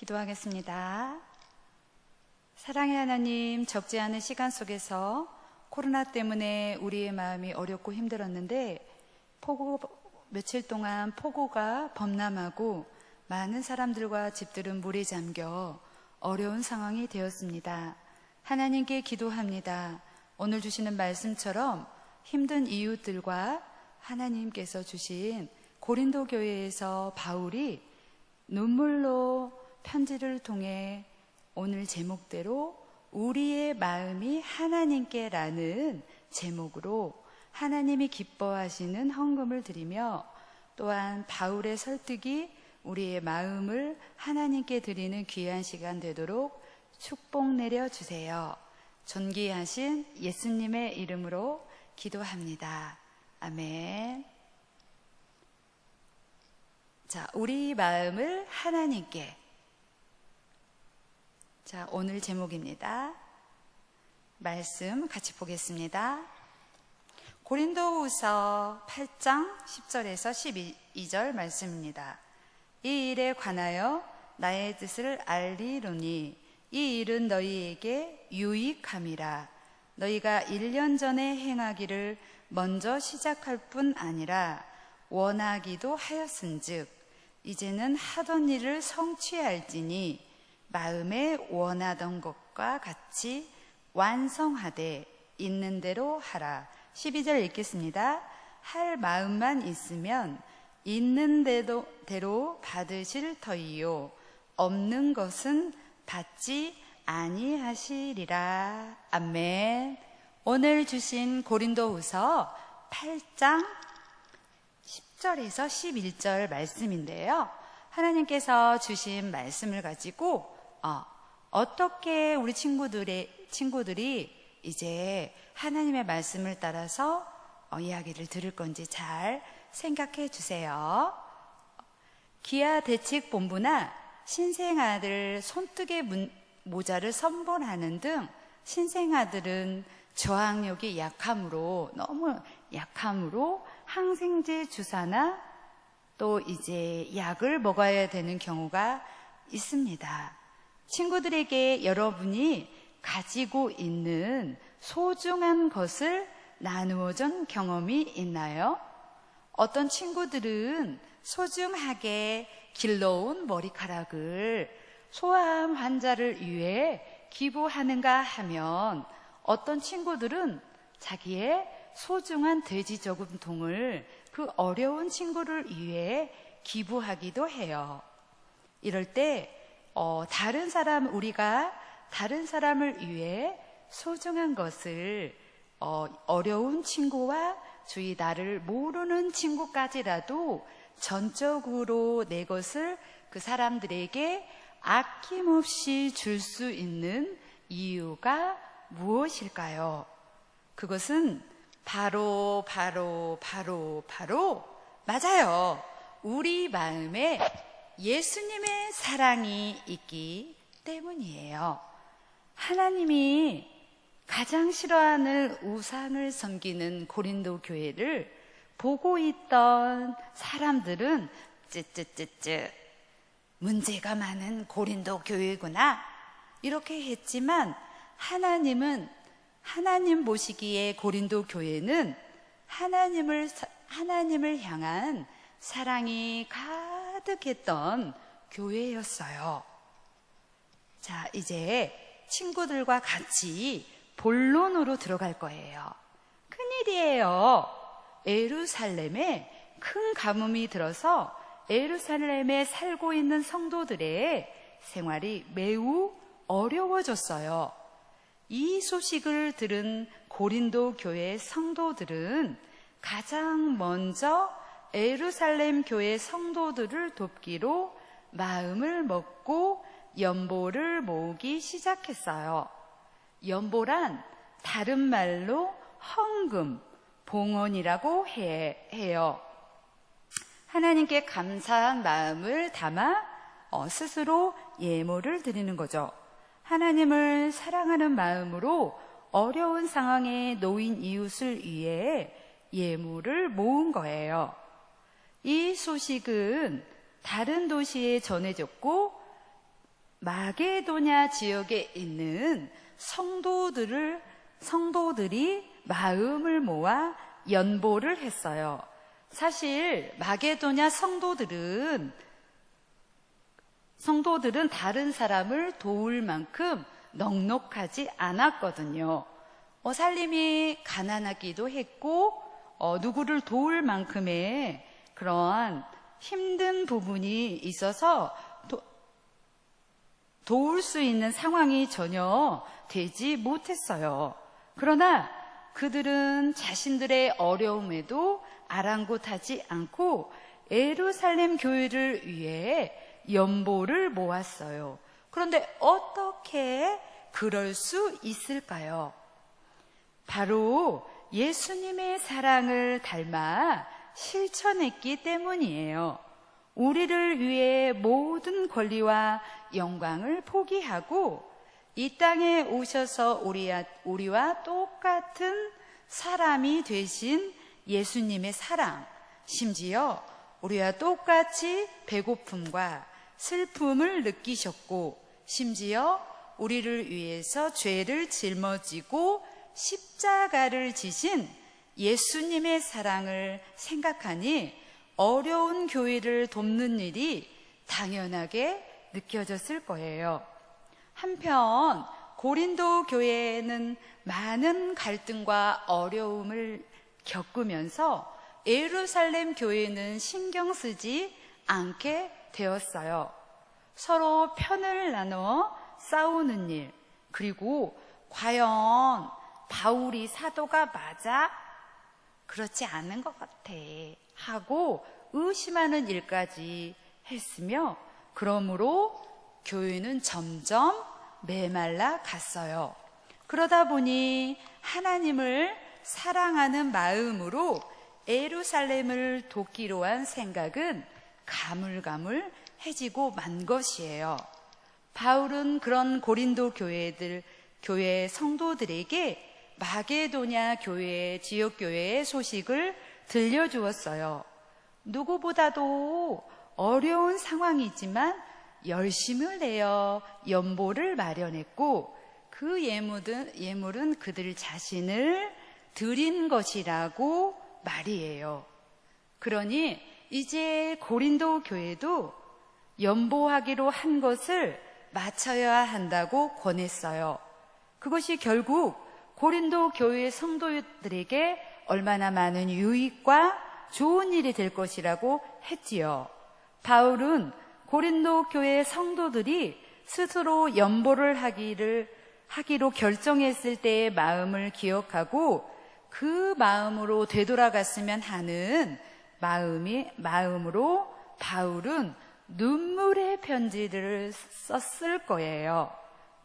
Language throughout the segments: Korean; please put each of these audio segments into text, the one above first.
기도하겠습니다. 사랑의 하나님, 적지 않은 시간 속에서 코로나 때문에 우리의 마음이 어렵고 힘들었는데 며칠 동안 폭우가 범람하고 많은 사람들과 집들은 물에 잠겨 어려운 상황이 되었습니다. 하나님께 기도합니다. 오늘 주시는 말씀처럼 힘든 이웃들과 하나님께서 주신 고린도 교회에서 바울이 눈물로 편지를 통해 오늘 제목대로 우리의 마음이 하나님께라는 제목으로 하나님이 기뻐하시는 헌금을 드리며, 또한 바울의 설득이 우리의 마음을 하나님께 드리는 귀한 시간 되도록 축복 내려주세요. 존귀하신 예수님의 이름으로 기도합니다. 아멘. 자, 우리 마음을 하나님께. 자, 오늘 제목입니다. 말씀 같이 보겠습니다. 고린도후서 8장 10절에서 12절 말씀입니다. 이 일에 관하여 나의 뜻을 알리노니 이 일은 너희에게 유익함이라. 너희가 1년 전에 행하기를 먼저 시작할 뿐 아니라 원하기도 하였은즉 이제는 하던 일을 성취할지니 마음에 원하던 것과 같이 완성하되 있는 대로 하라. 12절 읽겠습니다. 할 마음만 있으면 있는 대로 받으실 터이요 없는 것은 받지 아니하시리라. 아멘. 오늘 주신 고린도후서 8장 10절에서 11절 말씀인데요. 하나님께서 주신 말씀을 가지고 어떻게 우리 친구들이 이제 하나님의 말씀을 따라서 이야기를 들을 건지 잘 생각해 주세요. 기아대책본부나 신생아들 손뜨개 모자를 선본하는 등 신생아들은 저항력이 너무 약함으로 항생제 주사나 또 이제 약을 먹어야 되는 경우가 있습니다. 친구들에게 여러분이 가지고 있는 소중한 것을 나누어 준 경험이 있나요? 어떤 친구들은 소중하게 길러온 머리카락을 소아암 환자를 위해 기부하는가 하면, 어떤 친구들은 자기의 소중한 돼지 저금통을 그 어려운 친구를 위해 기부하기도 해요. 이럴 때 우리가 다른 사람을 위해 소중한 것을 어려운 친구와 주위 나를 모르는 친구까지라도 전적으로 내 것을 그 사람들에게 아낌없이 줄 수 있는 이유가 무엇일까요? 그것은 바로 맞아요. 우리 마음에 예수님의 사랑이 있기 때문이에요. 하나님이 가장 싫어하는 우상을 섬기는 고린도 교회를 보고 있던 사람들은 문제가 많은 고린도 교회구나 이렇게 했지만, 하나님 보시기에 고린도 교회는 하나님을 향한 사랑이 가득했던 교회였어요. 자, 이제 친구들과 같이 본론으로 들어갈 거예요. 큰일이에요. 예루살렘에 큰 가뭄이 들어서 예루살렘에 살고 있는 성도들의 생활이 매우 어려워졌어요. 이 소식을 들은 고린도 교회 성도들은 가장 먼저 예루살렘 교회 성도들을 돕기로 마음을 먹고 연보를 모으기 시작했어요. 연보란 다른 말로 헌금, 봉헌이라고 해요. 하나님께 감사한 마음을 담아 스스로 예물을 드리는 거죠. 하나님을 사랑하는 마음으로 어려운 상황에 놓인 이웃을 위해 예물을 모은 거예요. 이 소식은 다른 도시에 전해졌고 마게도냐 지역에 있는 성도들이 마음을 모아 연보를 했어요. 사실 마게도냐 성도들은 다른 사람을 도울 만큼 넉넉하지 않았거든요. 살림이 가난하기도 했고 누구를 도울 만큼의 그러한 힘든 부분이 있어서 도울 수 있는 상황이 전혀 되지 못했어요. 그러나 그들은 자신들의 어려움에도 아랑곳하지 않고 예루살렘 교회를 위해 연보를 모았어요. 그런데 어떻게 그럴 수 있을까요? 바로 예수님의 사랑을 닮아 실천했기 때문이에요. 우리를 위해 모든 권리와 영광을 포기하고 이 땅에 오셔서 우리와 똑같은 사람이 되신 예수님의 사랑, 심지어 우리와 똑같이 배고픔과 슬픔을 느끼셨고, 심지어 우리를 위해서 죄를 짊어지고 십자가를 지신 예수님의 사랑을 생각하니 어려운 교회를 돕는 일이 당연하게 느껴졌을 거예요. 한편 고린도 교회는 많은 갈등과 어려움을 겪으면서 예루살렘 교회는 신경 쓰지 않게 되었어요. 서로 편을 나눠 싸우는 일, 그리고 과연 바울이 사도가 맞아? 그렇지 않은 것 같아 하고 의심하는 일까지 했으며, 그러므로 교회는 점점 메말라 갔어요. 그러다 보니 하나님을 사랑하는 마음으로 예루살렘을 돕기로 한 생각은 가물가물해지고 만 것이에요. 바울은 그런 고린도 교회 성도들에게 마게도냐 교회, 지역교회의 소식을 들려주었어요. 누구보다도 어려운 상황이지만 열심을 내어 연보를 마련했고, 그 예물은 그들 자신을 드린 것이라고 말이에요. 그러니 이제 고린도 교회도 연보하기로 한 것을 마쳐야 한다고 권했어요. 그것이 결국 고린도 교회 성도들에게 얼마나 많은 유익과 좋은 일이 될 것이라고 했지요. 바울은 고린도 교회 성도들이 스스로 연보를 하기로 결정했을 때의 마음을 기억하고 그 마음으로 되돌아갔으면 하는 마음으로 바울은 눈물의 편지를 썼을 거예요.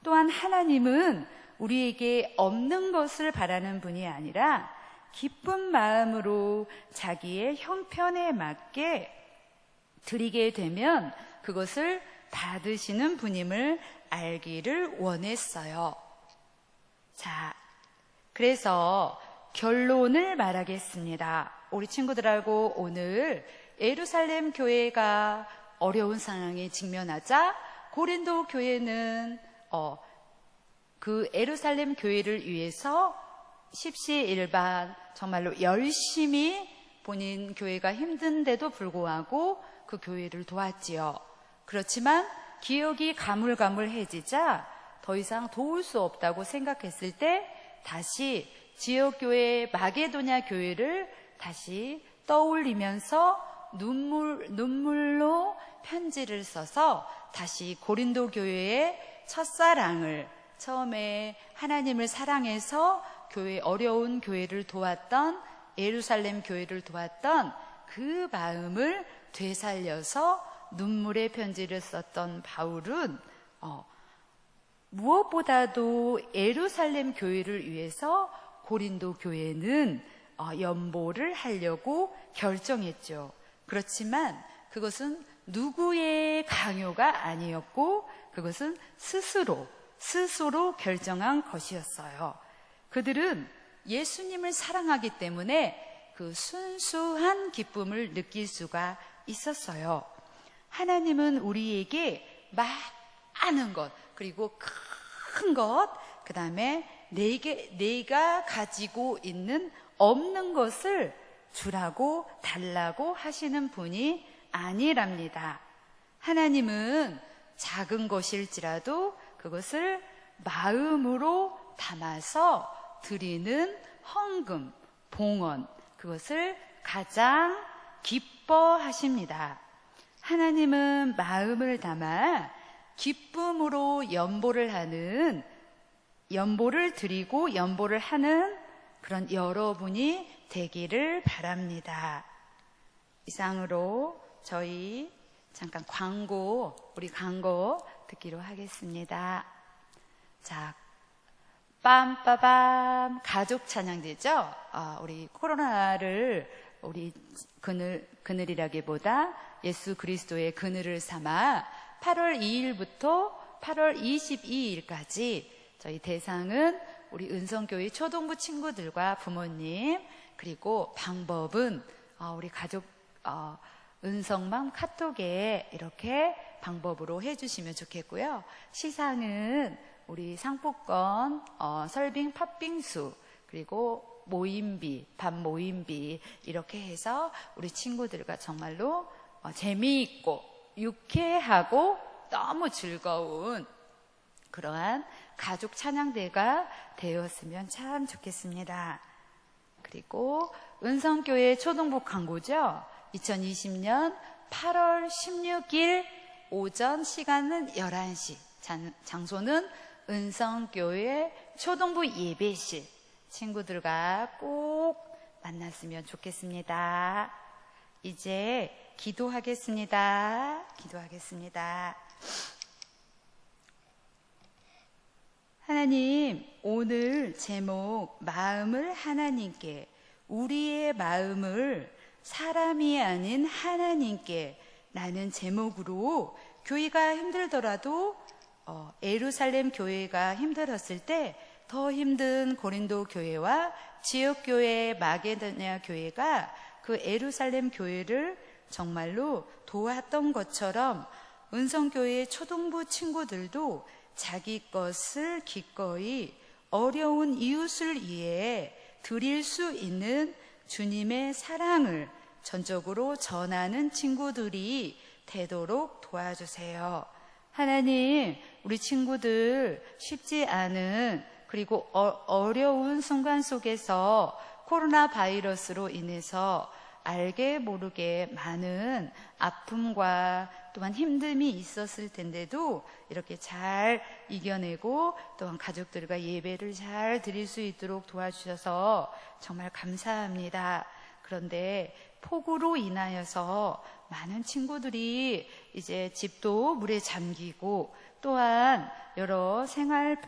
또한 하나님은 우리에게 없는 것을 바라는 분이 아니라 기쁜 마음으로 자기의 형편에 맞게 드리게 되면 그것을 받으시는 분임을 알기를 원했어요. 자, 그래서 결론을 말하겠습니다. 우리 친구들하고 오늘 예루살렘 교회가 어려운 상황에 직면하자 고린도 교회는 그 예루살렘 교회를 위해서 십시일반 정말로 열심히 본인 교회가 힘든데도 불구하고 그 교회를 도왔지요. 그렇지만 기억이 가물가물해지자 더 이상 도울 수 없다고 생각했을 때 다시 지역교회 마게도냐 교회를 다시 떠올리면서 눈물로 편지를 써서 다시 고린도 교회의 첫사랑을, 처음에 하나님을 사랑해서 어려운 교회를 도왔던, 예루살렘 교회를 도왔던 그 마음을 되살려서 눈물의 편지를 썼던 바울은 무엇보다도 예루살렘 교회를 위해서 고린도 교회는 연보를 하려고 결정했죠. 그렇지만 그것은 누구의 강요가 아니었고 그것은 스스로 결정한 것이었어요. 그들은 예수님을 사랑하기 때문에 그 순수한 기쁨을 느낄 수가 있었어요. 하나님은 우리에게 많은 것, 그리고 큰 것, 그 다음에 내가 가지고 있는 없는 것을 주라고 달라고 하시는 분이 아니랍니다. 하나님은 작은 것일지라도 그것을 마음으로 담아서 드리는 헌금, 봉헌, 그것을 가장 기뻐하십니다. 하나님은 마음을 담아 기쁨으로 연보를 드리고 연보를 하는 그런 여러분이 되기를 바랍니다. 이상으로 저희 잠깐 우리 광고 듣기로 하겠습니다. 자, 빰빠밤 가족 찬양대죠. 우리 코로나를 우리 그늘이라기보다 예수 그리스도의 그늘을 삼아 8월 2일부터 8월 22일까지 저희 대상은 우리 은성교회 초동부 친구들과 부모님, 그리고 방법은 우리 가족 은성맘 카톡에 이렇게 방법으로 해주시면 좋겠고요. 시상은 우리 상품권, 설빙 팥빙수, 그리고 모임비, 밥 모임비 이렇게 해서 우리 친구들과 정말로 재미있고 유쾌하고 너무 즐거운 그러한 가족 찬양대가 되었으면 참 좋겠습니다. 그리고 은성교회 초동부 광고죠. 2020년 8월 16일 오전 시간은 11시, 장소는 은성교회 초동부 예배실, 친구들과 꼭 만났으면 좋겠습니다. 이제 기도하겠습니다. 하나님, 오늘 제목 마음을 하나님께, 우리의 마음을 사람이 아닌 하나님께 라는 제목으로 교회가 힘들더라도 예루살렘 교회가 힘들었을 때 더 힘든 고린도 교회와 지역교회 마게도냐 교회가 그 예루살렘 교회를 정말로 도왔던 것처럼 은성교회 초동부 친구들도 자기 것을 기꺼이 어려운 이웃을 위해 드릴 수 있는 주님의 사랑을 전적으로 전하는 친구들이 되도록 도와주세요. 하나님, 우리 친구들 쉽지 않은 그리고 어려운 순간 속에서 코로나 바이러스로 인해서 알게 모르게 많은 아픔과 또한 힘듦이 있었을 텐데도 이렇게 잘 이겨내고 또한 가족들과 예배를 잘 드릴 수 있도록 도와주셔서 정말 감사합니다. 그런데 폭우로 인하여서 많은 친구들이 이제 집도 물에 잠기고 또한 여러 생활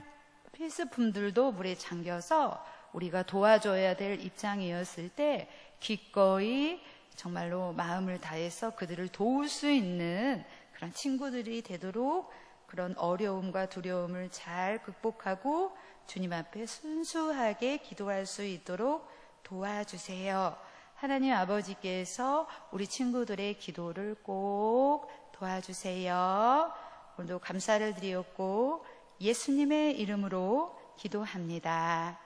필수품들도 물에 잠겨서 우리가 도와줘야 될 입장이었을 때 기꺼이 정말로 마음을 다해서 그들을 도울 수 있는 그런 친구들이 되도록 그런 어려움과 두려움을 잘 극복하고 주님 앞에 순수하게 기도할 수 있도록 도와주세요. 하나님 아버지께서 우리 친구들의 기도를 꼭 도와주세요. 오늘도 감사를 드리었고 예수님의 이름으로 기도합니다.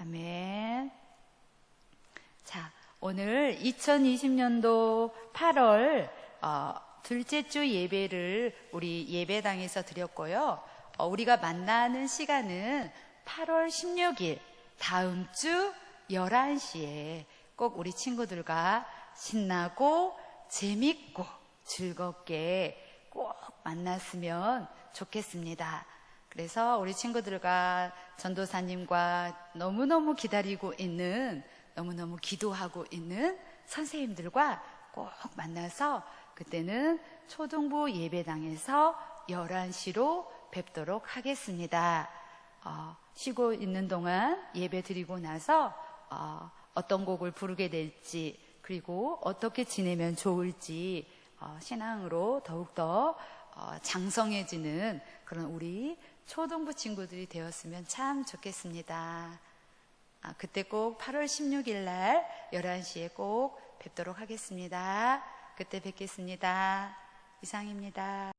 아멘. 자, 오늘 2020년도 8월 둘째 주 예배를 우리 예배당에서 드렸고요. 우리가 만나는 시간은 8월 16일 다음 주 11시에 꼭 우리 친구들과 신나고 재밌고 즐겁게 꼭 만났으면 좋겠습니다. 그래서 우리 친구들과 전도사님과 너무너무 기다리고 있는, 너무너무 기도하고 있는 선생님들과 꼭 만나서 그때는 초등부 예배당에서 11시로 뵙도록 하겠습니다. 쉬고 있는 동안 예배 드리고 나서 어떤 곡을 부르게 될지, 그리고 어떻게 지내면 좋을지 신앙으로 더욱더 장성해지는 그런 우리 초등부 친구들이 되었으면 참 좋겠습니다. 그때 꼭 8월 16일 날 11시에 꼭 뵙도록 하겠습니다. 그때 뵙겠습니다. 이상입니다.